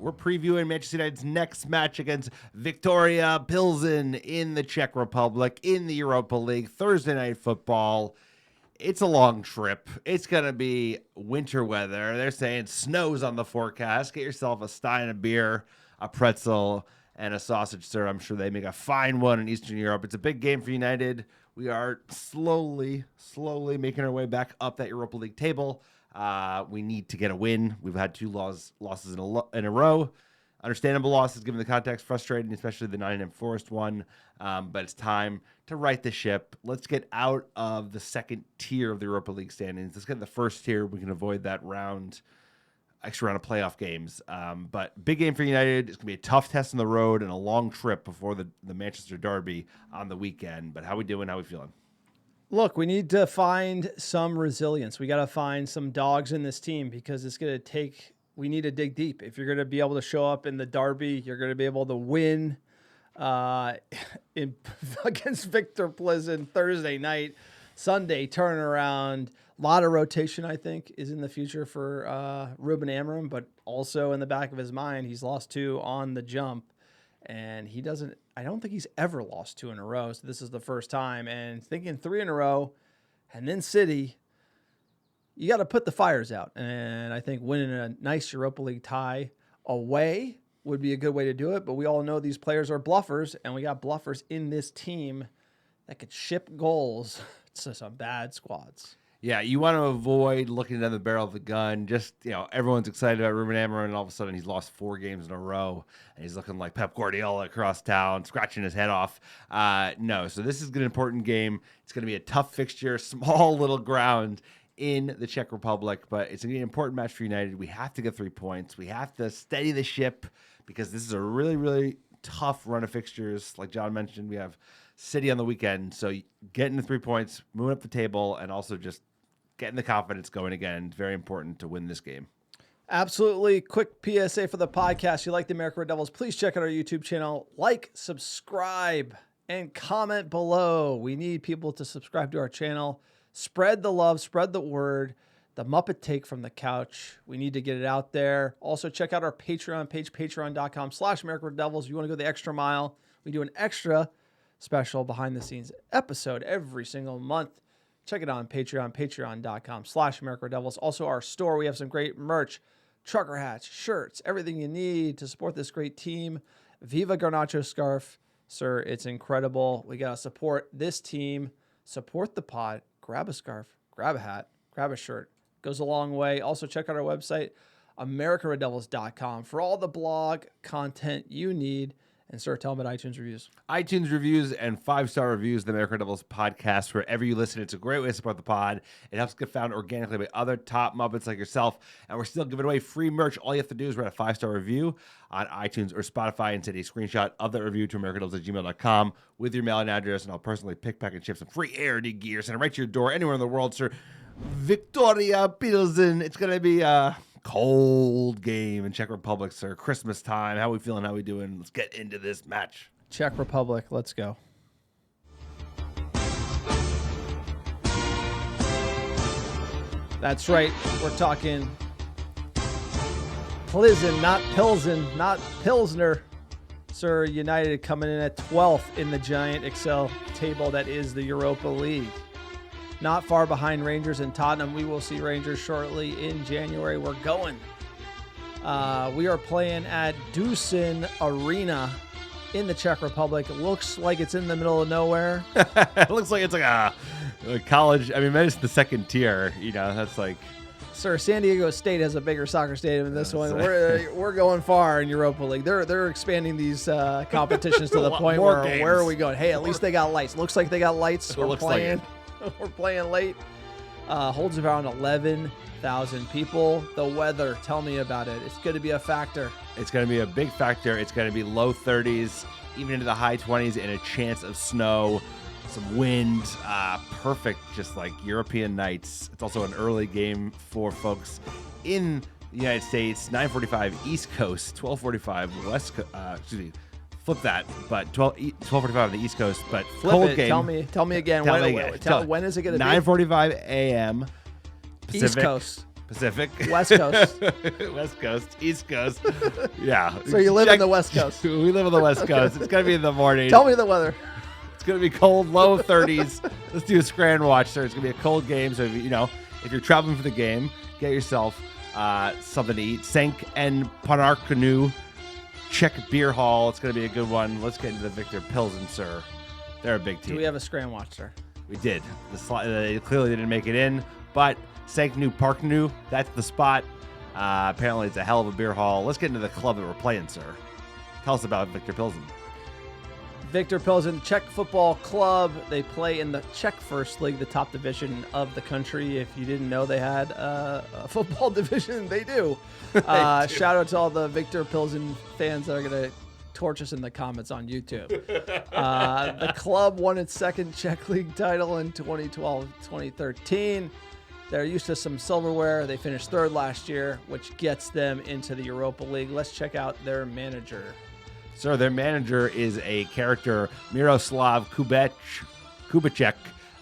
We're previewing Manchester United's next match against Viktoria Plzeň in the Czech Republic in the Europa League, Thursday Night Football. It's a long trip. It's going to be winter weather. They're saying snow's on the forecast. Get yourself a stein of beer, a pretzel, and a sausage stir. I'm sure they make a fine one in Eastern Europe. It's a big game for United. We are slowly making our way back up that Europa League table. We need to get a win. We've had two losses in a row. Understandable losses given the context, frustrating, especially the Nottingham Forest one. But it's time to right the ship. Let's get out of the second tier of the Europa League standings. Let's get in the first tier. We can avoid that extra round of playoff games. But big game for United. It's going to be a tough test on the road and a long trip before the Manchester Derby on the weekend. But how we doing? How we feeling? Look, we need to find some resilience. We got to find some dogs in this team because it's going to take, we need to dig deep. If you're going to be able to show up in the Derby, you're going to be able to win against Viktor Plzeň Thursday night, Sunday turnaround. A lot of rotation, I think, is in the future for Ruben Amorim, but also in the back of his mind, he's lost 2 on the jump, and I don't think he's ever lost 2 in a row, so this is the first time. And thinking 3 in a row, and then City, you got to put the fires out. And I think winning a nice Europa League tie away would be a good way to do it, but we all know these players are bluffers, and we got bluffers in this team that could ship goals to some bad squads. Yeah, you want to avoid looking down the barrel of the gun. Just, everyone's excited about Ruben Amorim, and all of a sudden he's lost 4 games in a row, and he's looking like Pep Guardiola across town, scratching his head off. No, so this is an important game. It's going to be a tough fixture, small little ground in the Czech Republic, but it's going to be an important match for United. We have to get 3 points. We have to steady the ship because this is a really, really tough run of fixtures. Like John mentioned, we have City on the weekend, so getting the 3 points, moving up the table, and also just getting the confidence going again. Very important to win this game. Absolutely. Quick PSA for the podcast. You like the America Red Devils, please check out our YouTube channel. Like, subscribe, and comment below. We need people to subscribe to our channel. Spread the love, spread the word. The Muppet Take from the Couch. We need to get it out there. Also, check out our Patreon page, patreon.com/America Red Devils. If you want to go the extra mile, we do an extra special behind-the-scenes episode every single month. Check it out on Patreon, patreon.com/America Devils. Also, our store, we have some great merch, trucker hats, shirts, everything you need to support this great team. Viva Garnacho scarf. Sir, it's incredible. We got to support this team, support the pod, grab a scarf, grab a hat, grab a shirt. Goes a long way. Also, check out our website, AmericaRedDevils.com, for all the blog content you need. And sir, tell them about iTunes reviews. iTunes reviews and 5-star reviews of the America Devils podcast wherever you listen. It's a great way to support the pod. It helps get found organically by other top Muppets like yourself. And we're still giving away free merch. All you have to do is write a 5-star review on iTunes or Spotify and send a screenshot of that review to americadevils@gmail.com with your mailing address. And I'll personally pick, pack, and ship some free Airdy gear. Send it right to your door anywhere in the world, sir. Viktoria Plzeň. It's going to be cold game in Czech Republic, sir. Christmas time. How we feeling? How we doing? Let's get into this match. Czech Republic, let's go. That's right. We're talking Plzeň, not Pilsen, not Pilsner. Sir, United coming in at 12th in the giant Excel table that is the Europa League. Not far behind Rangers and Tottenham. We will see Rangers shortly in January. We're going. We are playing at Doosan Arena in the Czech Republic. It looks like it's in the middle of nowhere. It looks like it's like a college. I mean, that is the second tier. That's like. Sir, San Diego State has a bigger soccer stadium than this one. We're going far in Europa League. They're expanding these competitions to the point where are we going? Hey, at least they got lights. Looks like they got lights. We're playing. We're playing late. Holds around 11,000 people. The weather, tell me about it. It's going to be a factor. It's going to be a big factor. It's going to be low 30s, even into the high 20s, and a chance of snow, some wind. Perfect, just like European nights. It's also an early game for folks in the United States. 9:45 East Coast, 12:45 West Coast. Flip that, but 12:45 on the East Coast, but flip cold it. game. Tell me again. When is it going to be? 9:45 a.m. Pacific. East Coast. Pacific. West Coast. West Coast. East Coast. Yeah. So you live in the West Coast. We live on the West Coast. It's going to be in the morning. Tell me the weather. It's going to be cold, low 30s. Let's do a scran watch, sir. It's going to be a cold game. So, if you're traveling for the game, get yourself something to eat. Senk and Panarkanu Czech Beer Hall. It's going to be a good one. Let's get into the Viktor Plzeň, sir. They're a big team. Do we have a scran watch, sir? We did. They clearly didn't make it in, but Sanknu Parknu, that's the spot. Apparently, it's a hell of a beer hall. Let's get into the club that we're playing, sir. Tell us about Viktor Plzeň. Viktor Plzeň, Czech football club. They play in the Czech First League, the top division of the country. If you didn't know they had a football division, they do. Shout out to all the Viktor Plzeň fans that are going to torch us in the comments on YouTube. The club won its second Czech League title in 2012-2013. They're used to some silverware. They finished third last year, which gets them into the Europa League. Let's check out their manager. Sir, their manager is a character, Miroslav Kubacek,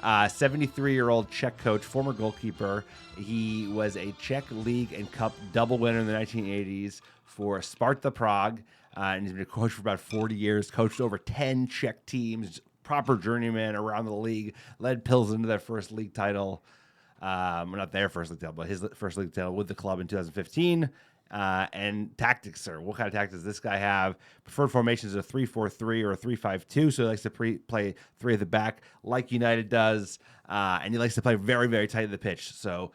73-year-old Czech coach, former goalkeeper. He was a Czech League and Cup double winner in the 1980s for Sparta Prague. And he's been a coach for about 40 years, coached over 10 Czech teams, proper journeyman around the league, led Plzeň to their first league title. Well, not their first league title, but his first league title with the club in 2015. And tactics, sir. What kind of tactics does this guy have? Preferred formations are 3-4-3 or a 3-5-2. So he likes to play three at the back like United does. And he likes to play very, very tight to the pitch. So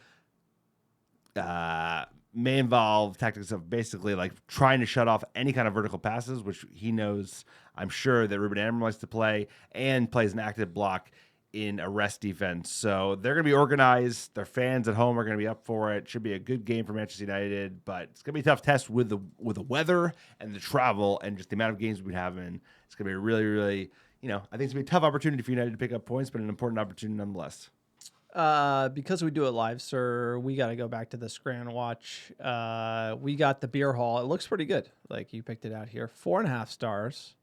may involve tactics of basically like trying to shut off any kind of vertical passes, which he knows, I'm sure, that Ruben Amorim likes to play, and plays an active block in a rest defense. So they're going to be organized. Their fans at home are going to be up for it. Should be a good game for Manchester United, but it's going to be a tough test with the weather and the travel and just the amount of games we've been having. It's going to be a really, really, I think it's going to be a tough opportunity for United to pick up points, but an important opportunity nonetheless. Because we do it live, sir, we got to go back to the Scran Watch. We got the beer hall. It looks pretty good. Like, you picked it out here. 4.5 stars.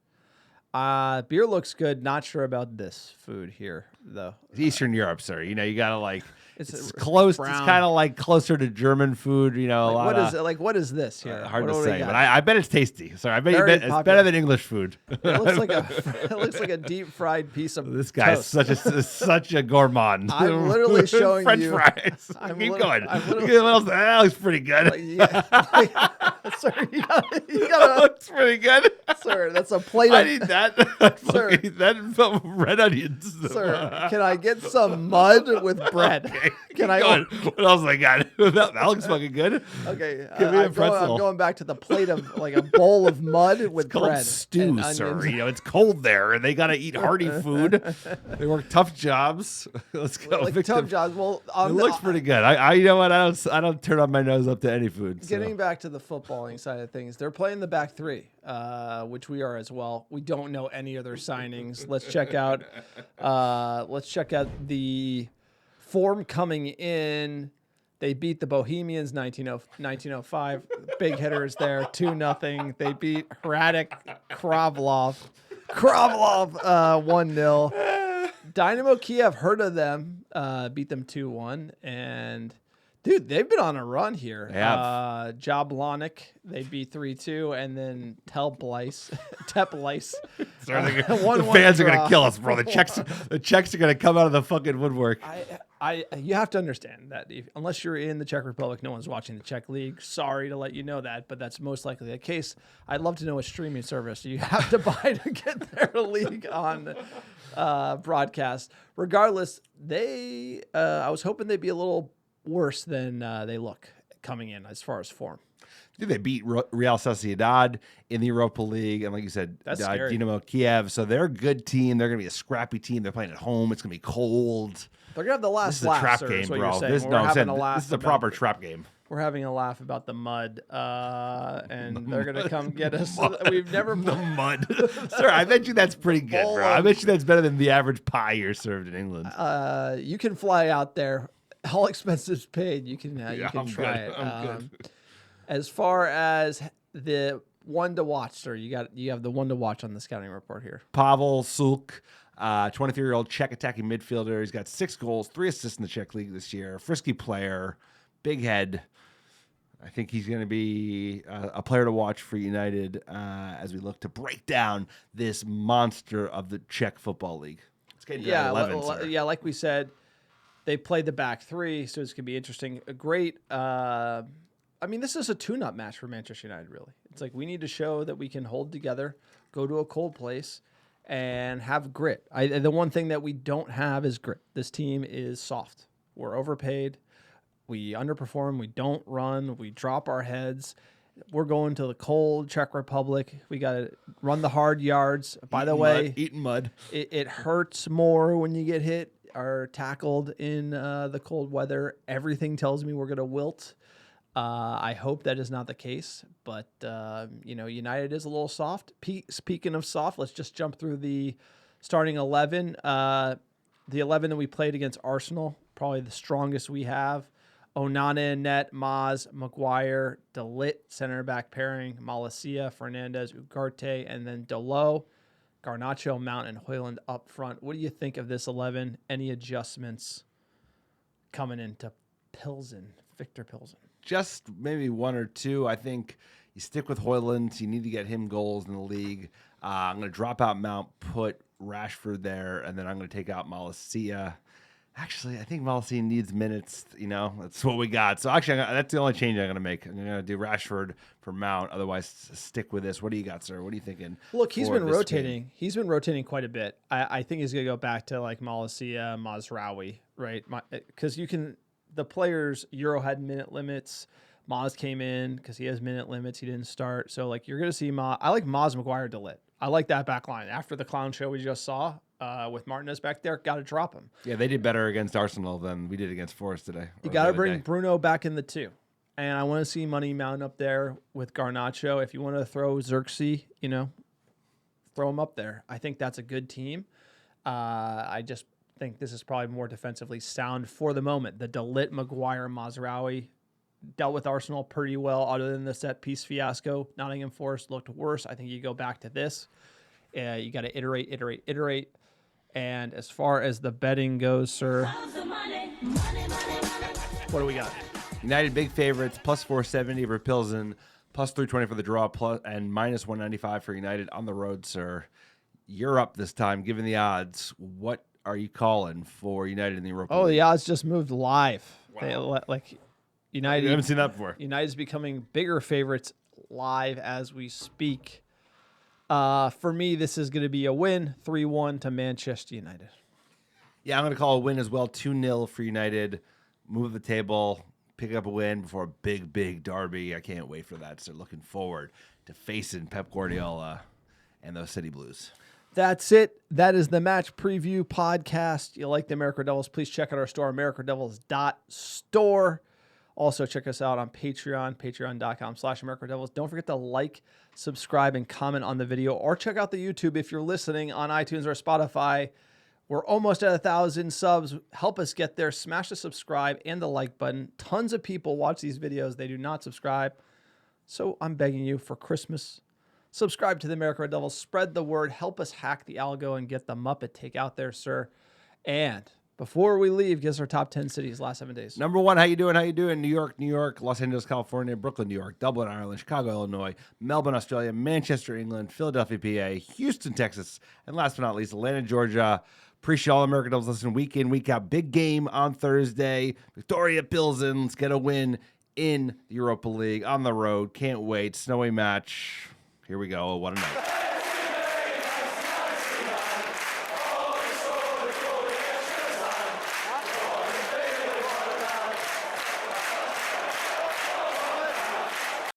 Beer looks good. Not sure about this food here, though. Eastern Europe, sir. You got to like, it's close. Brown. It's kind of like closer to German food, What is this here? Hard to say, but I bet it's tasty. Sorry, I bet it's better than English food. It looks like a deep fried piece of this guy's toast. such a gourmand. I'm literally showing French you fries. Keep going. What that looks pretty good. Sir, you gotta That looks pretty good. Sir, that's a plate I of... need that. Sir. I need that and red onions. Sir, can I get some mud with bread? Okay. Can I... What else I got? That looks fucking good. Okay, Give me a I'm pretzel. going back to the plate of like a bowl of mud with It's called bread. stew, sir. It's cold there, and they got to eat hearty food. They work tough jobs. Let's go. Like Victor. tough jobs. Well, It looks pretty good. You know what? I don't turn up my nose up to any food. So. Getting back to the footballing side of things, they're playing the back three, which we are as well. We don't know any other signings. Let's check out. Let's check out the form coming in. They beat the Bohemians 1905. Big hitters there, 2-0. They beat Hradec Králov 1-0. Dynamo Kiev, heard of them, beat them 2-1. And dude, they've been on a run here. They have. Jablonec, they beat 3-2, and then Teplice. The fans are gonna kill us, bro. The Czechs are gonna come out of the fucking woodwork. You have to understand that unless you're in the Czech Republic, no one's watching the Czech League. Sorry to let you know that, but that's most likely the case. I'd love to know what streaming service you have to buy to get their league on broadcast. Regardless, I was hoping they'd be a little worse than they look coming in as far as form. They beat Real Sociedad in the Europa League, and like you said, Dynamo Kiev. So they're a good team. They're going to be a scrappy team. They're playing at home. It's going to be cold. They're going to have the last laugh. This is a trap game, bro. This is a proper trap game. We're having a laugh about the mud, and they're going to come get us. We've never the mud. Sir, I bet you that's pretty good, bro. I bet you that's better than the average pie you're served in England. You can fly out there. All expenses paid. You can try it. I'm good. As far as the one to watch, sir, you have the one to watch on the scouting report here. Pavel, Šulc, 23-year-old Czech attacking midfielder. He's got 6 goals, 3 assists in the Czech League this year. Frisky player, big head. I think he's going to be a player to watch for United as we look to break down this monster of the Czech Football League. Let's get into that 11, sir. Yeah, like we said, they played the back three, so it's going to be interesting. A great, I mean, this is a tune-up match for Manchester United, really. It's like we need to show that we can hold together, go to a cold place, and have grit. The one thing that we don't have is grit. This team is soft. We're overpaid. We underperform. We don't run. We drop our heads. We're going to the cold Czech Republic. We got to run the hard yards. By the way, eating mud. It hurts more when you get hit or tackled in the cold weather. Everything tells me we're going to wilt. I hope that is not the case, but United is a little soft. Speaking of soft, let's just jump through the starting 11. The 11 that we played against Arsenal, probably the strongest we have. Onana in net, Maz, Maguire, De Ligt, center back pairing, Malacia, Fernandez, Ugarte, and then Delo, Garnacho, Mount, and Højlund up front. What do you think of this 11? Any adjustments coming into Viktor Plzeň? Just maybe one or two. I think you stick with Højlund. You need to get him goals in the league. I'm going to drop out Mount, put Rashford there, and then I'm going to take out Malacia. Actually, I think Malacia needs minutes. That's what we got. So actually, that's the only change I'm going to make. I'm going to do Rashford for Mount. Otherwise, stick with this. What do you got, sir? What are you thinking? Look, he's been rotating. Game? He's been rotating quite a bit. I think he's going to go back to like Malacia, Mazraoui, right? Because the players, Euro had minute limits. Maz came in because he has minute limits. He didn't start. So, you're going to see Maz. I like Maz, Maguire, De Ligt. I like that back line. After the clown show we just saw with Martinez back there, got to drop him. Yeah, they did better against Arsenal than we did against Forest today. You got to bring Bruno back in the 2. And I want to see Money Mount up there with Garnacho. If you want to throw Xerxes, throw him up there. I think that's a good team. I just think this is probably more defensively sound for the moment. The De Ligt, Maguire, Mazraoui dealt with Arsenal pretty well, other than the set piece fiasco. Nottingham Forest looked worse. I think you go back to this. You got to iterate. And as far as the betting goes, sir, what do we got? United big favorites, plus 470 for Plzeň, plus 320 for the draw, and minus 195 for United on the road, sir. You're up this time, given the odds. What are you calling for United in the Europa League? Oh, the odds just moved live. Wow. United. You haven't seen that before. United's becoming bigger favorites live as we speak. For me, this is going to be a win, 3-1 to Manchester United. Yeah, I'm going to call a win as well, 2-0 for United. Move the table, pick up a win before a big, big derby. I can't wait for that. So looking forward to facing Pep Guardiola and those City Blues. That's it. That is the match preview podcast. You like the America Devils, please check out our store, americadevils.store. Also, check us out on Patreon, patreon.com/AmericaDevils. Don't forget to like, subscribe, and comment on the video, or check out the YouTube if you're listening on iTunes or Spotify. We're almost at 1,000 subs. Help us get there. Smash the subscribe and the like button. Tons of people watch these videos. They do not subscribe. So I'm begging you for Christmas, subscribe to the America Devils. Spread the word. Help us hack the algo and get the Muppet take out there, sir. And before we leave, give us our top 10 cities last 7 days. Number 1, how you doing? New York, Los Angeles, California, Brooklyn, New York, Dublin, Ireland, Chicago, Illinois, Melbourne, Australia, Manchester, England, Philadelphia, PA, Houston, Texas, and last but not least, Atlanta, Georgia. Appreciate all American Devils listening week in, week out. Big game on Thursday. Viktoria Plzeň. Let's get a win in the Europa League on the road. Can't wait. Snowy match. Here we go. What a night.